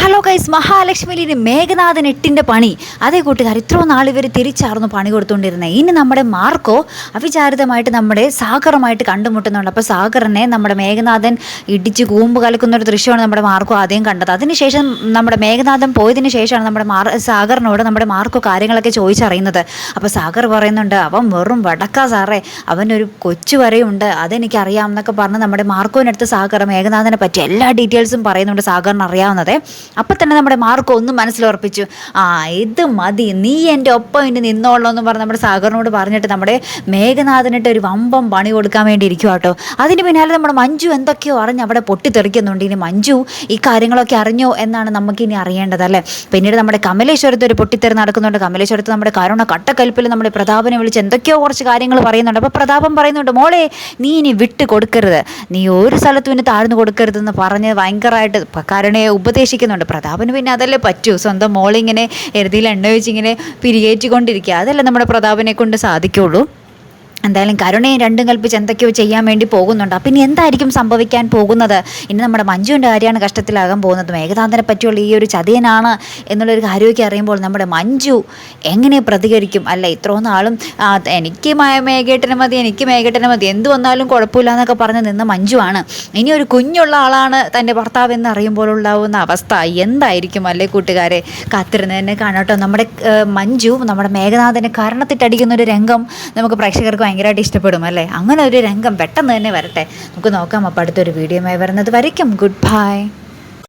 Hello guys, മഹാലക്ഷ്മിയിൽ Meghanathan 8ൻ്റെ പണി. അതേ കൂട്ടുകാർ, ഇത്രയും നാൾ ഇവർ തിരിച്ചായിരുന്നു പണി കൊടുത്തുകൊണ്ടിരുന്നത്. ഇനി നമ്മുടെ മാർക്കോ അവിചാരിതമായിട്ട് നമ്മുടെ സാഗറുമായിട്ട് കണ്ടുമുട്ടുന്നുണ്ട്. അപ്പോൾ സാഗറിനെ നമ്മുടെ മേഘനാഥൻ ഇടിച്ച് കൂമ്പ് കലക്കുന്ന ഒരു ദൃശ്യമാണ് നമ്മുടെ മാർക്കോ ആദ്യം കണ്ടത്. അതിനുശേഷം നമ്മുടെ മേഘനാഥൻ പോയതിന് ശേഷമാണ് നമ്മുടെ സാഗറിനോട് നമ്മുടെ മാർക്കോ കാര്യങ്ങളൊക്കെ ചോദിച്ചറിയുന്നത്. അപ്പോൾ സാഗർ പറയുന്നുണ്ട്, അവൻ വെറും വടക്കാ സാറേ, അവനൊരു കൊച്ചു വരെയുണ്ട്, അതെനിക്കറിയാം എന്നൊക്കെ പറഞ്ഞ് നമ്മുടെ മാർക്കോവിനടുത്ത് സാഗർ മേഘനാഥനെ പറ്റി എല്ലാ ഡീറ്റെയിൽസും പറയുന്നുണ്ട് സാഗറിന് അറിയാവുന്നത്. അപ്പം തന്നെ നമ്മുടെ മാർക്കോ ഒന്ന് മനസ്സിലുറപ്പിച്ചു, ഇത് മതി, നീ എൻ്റെ ഒപ്പം ഇനി നിന്നോളൂ എന്ന് പറഞ്ഞ് നമ്മുടെ സാഗറിനോട് പറഞ്ഞിട്ട് നമ്മുടെ മേഘനാഥനിട്ട് ഒരു വമ്പം പണി കൊടുക്കാൻ വേണ്ടി ഇരിക്കുക കേട്ടോ. അതിന് പിന്നാലെ നമ്മുടെ മഞ്ജു എന്തൊക്കെയോ അറിഞ്ഞ് അവിടെ പൊട്ടിത്തെറിക്കുന്നുണ്ട്. ഇനി മഞ്ജു ഈ കാര്യങ്ങളൊക്കെ അറിഞ്ഞോ എന്നാണ് നമുക്കിനി അറിയേണ്ടത് അല്ലേ. പിന്നീട് നമ്മുടെ കമലേശ്വരത്ത് ഒരു പൊട്ടിത്തെറി നടക്കുന്നുണ്ട്. കമലേശ്വരത്ത് നമ്മുടെ കരുണ കട്ടക്കൽപ്പിൽ നമ്മുടെ പ്രതാപനെ വിളിച്ച് എന്തൊക്കെയോ കുറച്ച് കാര്യങ്ങൾ പറയുന്നുണ്ട്. അപ്പോൾ പ്രതാപൻ പറയുന്നുണ്ട്, മോളെ നീ ഇനി വിട്ട് കൊടുക്കരുത്, നീ ഒരു സ്ഥലത്തും ഇനി താഴ്ന്നു കൊടുക്കരുതെന്ന് പറഞ്ഞ് ഭയങ്കരമായിട്ട് കരുണയെ ഉപദേശിക്കുന്നുണ്ട്. പ്രതാപന് പിന്നെ അതല്ലേ പറ്റൂ, സ്വന്തം മോളിങ്ങനെ എരുതിയിൽ എണ്ണ വെച്ചിങ്ങനെ പിരികേറ്റിക്കൊണ്ടിരിക്കുക, അതല്ലേ നമ്മുടെ പ്രതാപനെ കൊണ്ട് സാധിക്കുള്ളൂ. എന്തായാലും കരുണയും രണ്ടും കൽപ്പിച്ച് എന്തൊക്കെയോ ചെയ്യാൻ വേണ്ടി പോകുന്നുണ്ട്. അപ്പം ഇനി എന്തായിരിക്കും സംഭവിക്കാൻ പോകുന്നത്? ഇനി നമ്മുടെ മഞ്ജുവിൻ്റെ കാര്യമാണ് കഷ്ടത്തിലാകാൻ പോകുന്നത്. മേഘനാഥനെ പറ്റിയുള്ള ഈ ഒരു ചതിയനാണ് എന്നുള്ളൊരു കാര്യമൊക്കെ അറിയുമ്പോൾ നമ്മുടെ മഞ്ജു എങ്ങനെ പ്രതികരിക്കും? അല്ല, ഇത്രയും നാളും എനിക്ക് മേഘേട്ടനെ മതി, എനിക്ക് മേഘേട്ടനെ മതി, എന്ത് വന്നാലും കുഴപ്പമില്ല എന്നൊക്കെ പറഞ്ഞ് നിന്ന മഞ്ജുവാണ് ഇനി ഒരു കുഞ്ഞുള്ള ആളാണ് തൻ്റെ ഭർത്താവ് എന്ന് അറിയുമ്പോൾ ഉണ്ടാവുന്ന അവസ്ഥ എന്തായിരിക്കും അല്ലേ കൂട്ടുകാരെ? കാത്തിരുന്ന് തന്നെ കാണട്ടോ. നമ്മുടെ മഞ്ജു നമ്മുടെ മേഘനാഥനെ കരണത്തിട്ടടിക്കുന്നൊരു രംഗം നമുക്ക് പ്രേക്ഷകർക്ക് ഭയങ്കരമായിട്ട് ഇഷ്ടപ്പെടും അല്ലേ. അങ്ങനെ ഒരു രംഗം പെട്ടെന്ന് തന്നെ വരട്ടെ, നമുക്ക് നോക്കാം. അപ്പോൾ അടുത്തൊരു വീഡിയോയുമായി വരുന്നത് വരയ്ക്കും. Good bye.